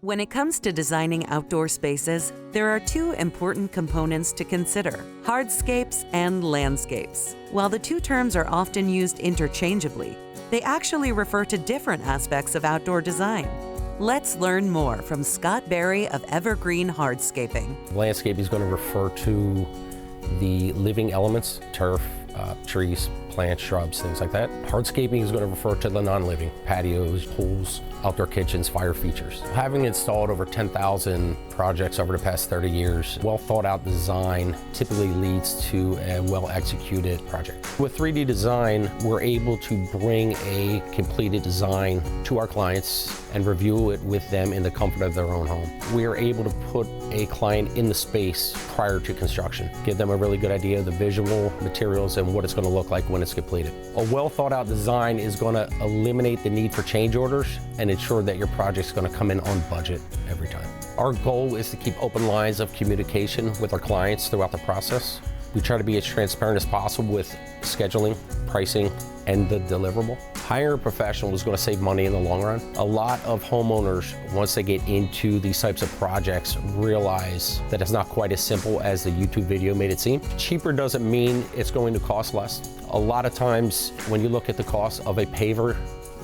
When it comes to designing outdoor spaces, there are two important components to consider: hardscapes and landscapes. While the two terms are often used interchangeably, they actually refer to different aspects of outdoor design. Let's learn more from Scott Berry of Evergreen Hardscaping. Landscape is going to refer to the living elements, turf, trees, plants, shrubs, things like that. Hardscaping is going to refer to the non-living, patios, pools, outdoor kitchens, fire features. Having installed over 10,000 projects over the past 30 years, well thought out design typically leads to a well executed project. With 3D design, we're able to bring a completed design to our clients and review it with them in the comfort of their own home. We are able to put a client in the space prior to construction, give them a really good idea of the visual materials and what it's going to look like when it's completed. A well thought out design is going to eliminate the need for change orders and ensure that your project's going to come in on budget every time. Our goal is to keep open lines of communication with our clients throughout the process. We try to be as transparent as possible with scheduling, pricing, and the deliverable. Hiring a professional is going to save money in the long run. A lot of homeowners, once they get into these types of projects, realize that it's not quite as simple as the YouTube video made it seem. Cheaper doesn't mean it's going to cost less. A lot of times when you look at the cost of a paver,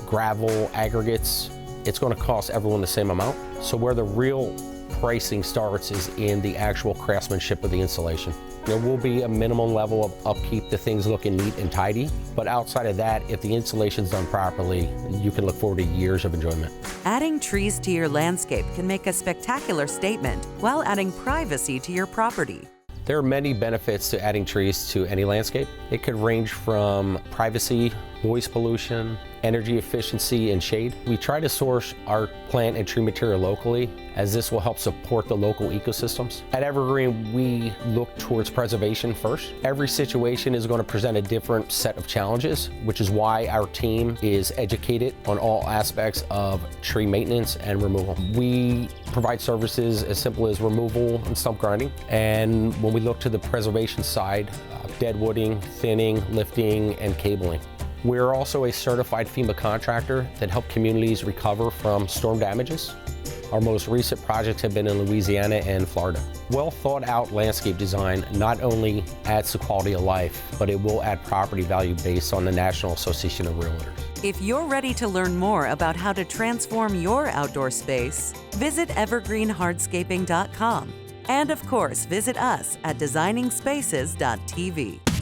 gravel, aggregates, it's going to cost everyone the same amount. So where the real pricing starts is in the actual craftsmanship of the installation. There will be a minimum level of upkeep to things looking neat and tidy, but outside of that, if the installation's done properly, you can look forward to years of enjoyment. Adding trees to your landscape can make a spectacular statement while adding privacy to your property. There are many benefits to adding trees to any landscape. It could range from privacy, noise pollution, energy efficiency, and shade. We try to source our plant and tree material locally, as this will help support the local ecosystems. At Evergreen, we look towards preservation first. Every situation is going to present a different set of challenges, which is why our team is educated on all aspects of tree maintenance and removal. We provide services as simple as removal and stump grinding. And when we look to the preservation side, deadwooding, thinning, lifting, and cabling. We're also a certified FEMA contractor that help communities recover from storm damages. Our most recent projects have been in Louisiana and Florida. Well thought out landscape design not only adds to quality of life, but it will add property value based on the National Association of Realtors. If you're ready to learn more about how to transform your outdoor space, visit evergreenhardscaping.com. And of course, visit us at designingspaces.tv.